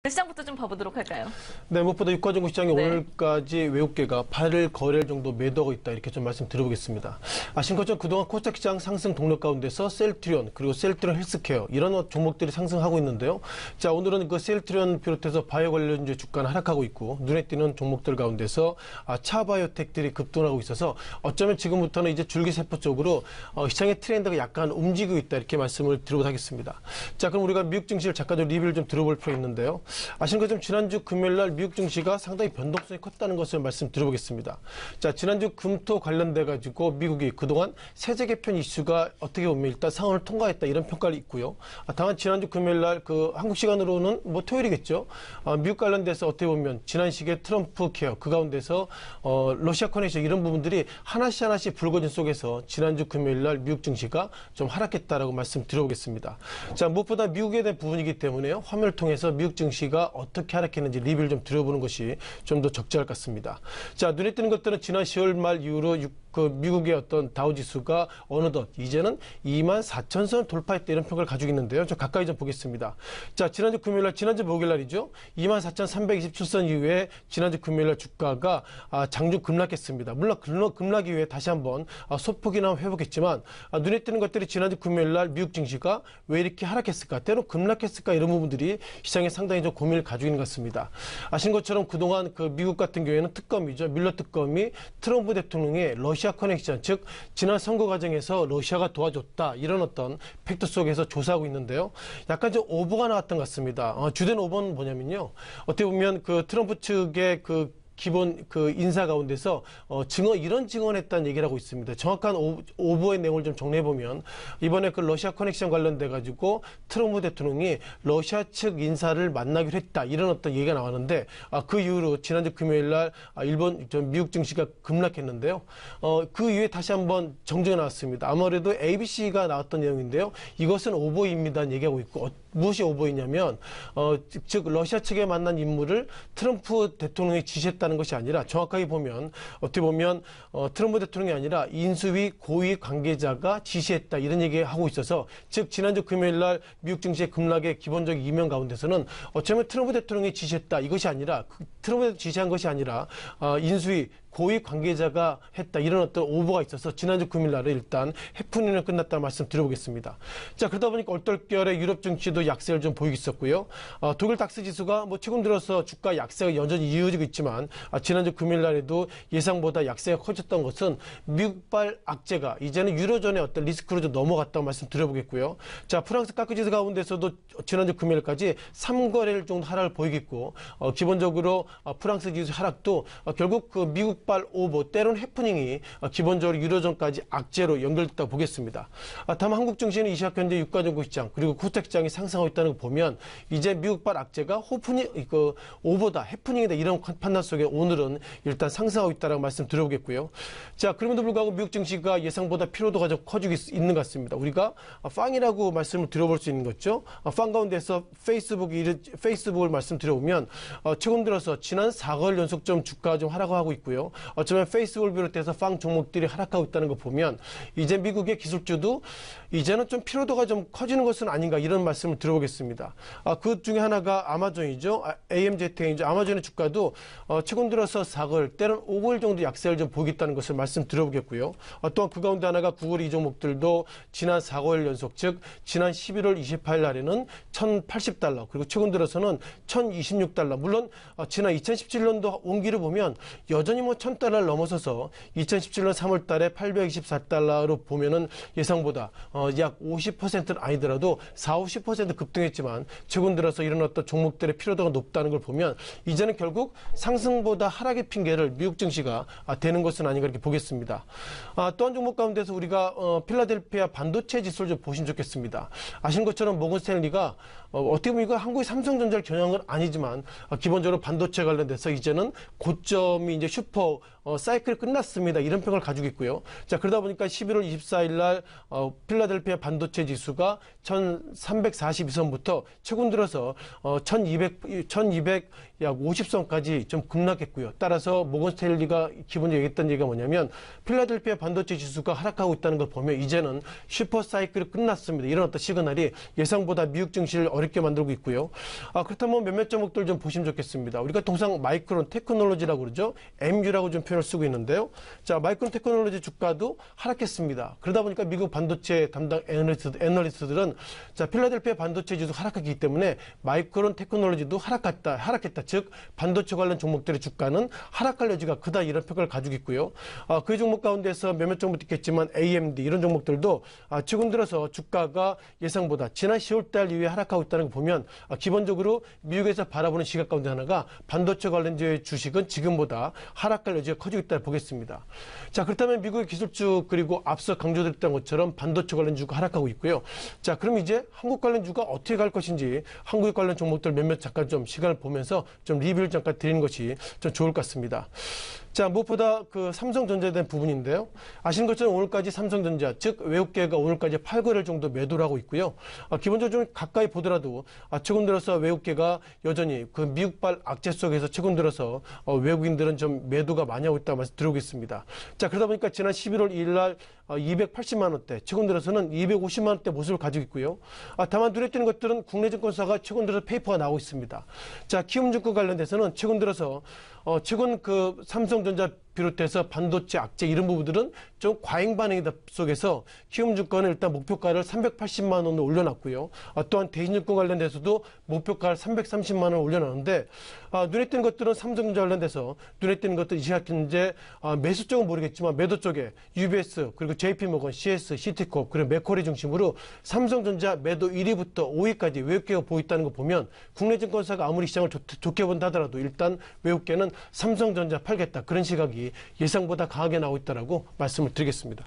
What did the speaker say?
시장부터 좀 봐보도록 할까요? 네, 무엇보다 유가정보 시장이 네. 오늘까지 외국계가 8일 거래일 정도 매도하고 있다, 이렇게 좀 말씀 드려보겠습니다. 아신 것처럼 그동안 코스닥 시장 상승 동력 가운데서 셀트리온, 그리고 셀트리온 헬스케어, 이런 종목들이 상승하고 있는데요. 자, 오늘은 그 셀트리온 비롯해서 바이오 관련주 주가는 하락하고 있고, 눈에 띄는 종목들 가운데서 차바이오텍들이 급등하고 있어서 어쩌면 지금부터는 이제 줄기세포 쪽으로 시장의 트렌드가 약간 움직이고 있다, 이렇게 말씀을 드려보도록 하겠습니다. 자, 그럼 우리가 미국 증시를 잠깐 좀 리뷰를 좀 들어볼 필요가 있는데요. 아시는 것처럼 지난주 금요일날 미국 증시가 상당히 변동성이 컸다는 것을 말씀드려보겠습니다. 자, 지난주 금토 관련돼 가지고 미국이 그동안 세제 개편 이슈가 어떻게 보면 일단 상원을 통과했다, 이런 평가를 있고요. 다만 지난주 금요일날 그 한국 시간으로는 뭐 토요일이겠죠. 미국 관련돼서 어떻게 보면 지난 시기에 트럼프 케어, 그 가운데서 러시아 커넥션, 이런 부분들이 하나씩 불거진 속에서 지난주 금요일날 미국 증시가 좀 하락했다라고 말씀드려보겠습니다. 자, 무엇보다 미국에 대한 부분이기 때문에요. 화면을 통해서 미국 증시가 어떻게 하락했는지 리뷰를 좀 드려보는 것이 좀 더 적절할 것 같습니다. 자, 눈에 띄는 것들은 지난 10월 말 이후로 미국의 어떤 다우지수가 어느덧 이제는 24,000선 돌파했다, 이런 평가를 가지고 있는데요. 좀 가까이 좀 보겠습니다. 자, 지난주 금요일날, 지난주 목요일날이죠. 24,327선 이후에 지난주 금요일날 주가가 장중 급락했습니다. 물론 급락 이후에 다시 한번 소폭이나 회복했지만, 눈에 띄는 것들이 지난주 금요일날 미국 증시가 왜 이렇게 하락했을까, 때로 급락했을까, 이런 부분들이 시장에 상당히 좀 고민을 가지고 있는 것 같습니다. 아신 것처럼 그동안 그 미국 같은 경우에는 특검이죠. 뮬러 특검이 트럼프 대통령의 러시아 커넥션, 즉 지난 선거 과정에서 러시아가 도와줬다, 이런 어떤 팩트 속에서 조사하고 있는데요. 약간 좀 오보가 나왔던 것 같습니다. 주된 오보는 뭐냐면요. 어떻게 보면 그 트럼프 측의 기본 인사 가운데서 이런 증언했다는 얘기를 하고 있습니다. 정확한 오보의 내용을 좀 정리해보면, 이번에 그 러시아 커넥션 관련돼 가지고 트럼프 대통령이 러시아 측 인사를 만나기로 했다, 이런 어떤 얘기가 나왔는데, 그 이후로 지난주 금요일날 미국 증시가 급락했는데요. 그 이후에 다시 한번 정정이 나왔습니다. 아무래도 ABC가 나왔던 내용인데요. 이것은 오보입니다는 얘기하고 있고, 무엇이 오보이냐면 즉 러시아 측에 만난 인물을 트럼프 대통령이 지시했다는 것이 아니라, 정확하게 보면 어떻게 보면 트럼프 대통령이 아니라 인수위 고위 관계자가 지시했다, 이런 얘기하고 있어서, 즉 지난주 금요일날 미국 증시의 급락의 기본적인 이면 가운데서는 어쩌면 트럼프 대통령이 지시했다, 이것이 아니라, 트럼프 대통령이 지시한 것이 아니라 인수위 고위 관계자가 했다, 이런 어떤 오보가 있어서 지난주 금요일날은 일단 해프닝으로 끝났다는 말씀 드려보겠습니다. 자, 그러다 보니까 얼떨결에 유럽 증시도 약세를 좀 보이고 있었고요. 독일 닥스 지수가 최근 들어서 주가 약세가 여전히 이어지고 있지만, 지난주 금요일날에도 예상보다 약세가 커졌던 것은 미국발 악재가 이제는 유로존의 어떤 리스크로 좀 넘어갔다고 말씀 드려보겠고요. 자, 프랑스 카크 지수 가운데서도 지난주 금요일까지 3거래일 정도 하락을 보이겠고, 기본적으로 프랑스 지수 하락도 결국 그 미국발 오보, 때론 해프닝이 기본적으로 유로존까지 악재로 연결됐다고 보겠습니다. 다만 한국 증시는 이 시각 현재 유가정보 시장, 그리고 코스닥 시장이 상승하고 있다는 걸 보면, 이제 미국발 악재가 오보다, 해프닝이다, 이런 판단 속에 오늘은 일단 상승하고 있다라고 말씀 드려보겠고요. 자, 그럼에도 불구하고 미국 증시가 예상보다 피로도가 좀 커지고 있는 것 같습니다. 우리가 팡이라고 말씀을 드려볼 수 있는 거죠. 팡 가운데서 페이스북을 말씀드려보면, 최근 들어서 지난 4개월 연속 좀 주가가 좀 하락하고 있고요. 어쩌면 페이스북을 비롯해서 팡 종목들이 하락하고 있다는 거 보면, 이제 미국의 기술주도 이제는 좀 피로도가 좀 커지는 것은 아닌가, 이런 말씀을 드려보겠습니다. 그 중에 하나가 아마존이죠. AMZ이죠. 아마존의 주가도 최근 들어서 4개월, 때는 5개월 정도 약세를 좀 보이겠다는 것을 말씀드려보겠고요. 또한 그 가운데 하나가 구글 이 종목들도 지난 4개월 연속, 즉 지난 11월 28일 날에는 $1,080, 그리고 최근 들어서는 $1,026. 물론 지난 2017년도 온기를 보면 여전히 $1,000를 넘어서서 2017년 3월 달에 $824로 보면은 예상보다 약 50%는 아니더라도 40~50% 급등했지만, 최근 들어서 이런 어떤 종목들의 피로도가 높다는 걸 보면, 이제는 결국 상승보다 하락의 핑계를 미국 증시가 되는 것은 아닌가, 이렇게 보겠습니다. 또한 종목 가운데서 우리가 필라델피아 반도체 지수를 좀 보시면 좋겠습니다. 아신 것처럼 모건 스탠리가 어떻게 보면 이거 한국의 삼성전자를 겨냥한 건 아니지만, 기본적으로 반도체 관련돼서 이제는 고점이 이제 사이클이 끝났습니다, 이런 평을 가지고 있고요. 자, 그러다 보니까 11월 24일 날 필라델피아 필라델피아 반도체 지수가 1342선부터 최근 들어서 1200 약 50선까지 좀 급락했고요. 따라서 모건 스탠리가 기본적으로 얘기했던 얘기가 뭐냐면 필라델피아 반도체 지수가 하락하고 있다는 걸 보면 이제는 슈퍼 사이클이 끝났습니다. 이런 어떤 시그널이 예상보다 미국 증시를 어렵게 만들고 있고요. 그렇다면 몇몇 종목들 좀 보시면 좋겠습니다. 우리가 통상 마이크론 테크놀로지라고 그러죠. MU라고 좀 표현을 쓰고 있는데요. 자, 마이크론 테크놀로지 주가도 하락했습니다. 그러다 보니까 미국 반도체 담당 애널리스트들은 자, 필라델피아 반도체 지수 하락했기 때문에 마이크론 테크놀로지도 하락했다. 즉 반도체 관련 종목들의 주가는 하락할 여지가 크다, 이런 평가를 가지고 있고요. 그 종목 가운데서 몇몇 종목도 있겠지만 AMD 이런 종목들도 최근 들어서 주가가 예상보다 지난 10월달 이후에 하락하고 있다는 걸 보면 기본적으로 미국에서 바라보는 시각 가운데 하나가 반도체 관련주의 주식은 지금보다 하락할 여지가 커지고 있다고 보겠습니다. 자, 그렇다면 미국의 기술주 그리고 앞서 강조드렸던 것처럼 반도체 관련주가 하락하고 있고요. 자, 그럼 이제 한국 관련주가 어떻게 갈 것인지 한국 관련 종목들 몇몇 잠깐 좀 시간을 보면서 좀 리뷰를 잠깐 드리는 것이 좀 좋을 것 같습니다. 자, 무엇보다 그 삼성전자에 대한 부분인데요. 아시는 것처럼 오늘까지 삼성전자, 즉 외국계가 오늘까지 8거래일 정도 매도를 하고 있고요. 기본적으로 좀 가까이 보더라도 최근 들어서 외국계가 여전히 그 미국발 악재 속에서 최근 들어서 외국인들은 좀 매도가 많이 하고 있다고 말씀드리고 있습니다. 자, 그러다 보니까 지난 11월 2일 날 280만 원대, 최근 들어서는 250만 원대 모습을 가지고 있고요. 다만 눈에 띄는 것들은 국내 증권사가 최근 들어서 페이퍼가 나오고 있습니다. 자, 키움증권 관련돼서는 최근 들어서 최근 그 삼성전자 비롯해서 반도체 악재 이런 부분들은 좀 과잉 반응이 속에서 키움증권은 일단 목표가를 380만 원으로 올려놨고요. 또한 대신증권 관련돼서도 목표가를 330만 원을 올려놨는데 눈에 띄는 것들은 삼성전자 관련돼서 눈에 띄는 것들 이 시각 현재 매수 쪽은 모르겠지만 매도 쪽에 UBS 그리고 JP모건, CS, 시티콕 그리고 맥쿼리 중심으로 삼성전자 매도 1위부터 5위까지 외국계가 보였다는 거 보면 국내 증권사가 아무리 시장을 좋게 본다 하더라도 일단 외국계는 삼성전자 팔겠다, 그런 시각이 예상보다 강하게 나오고 있다라고 말씀을 드리겠습니다.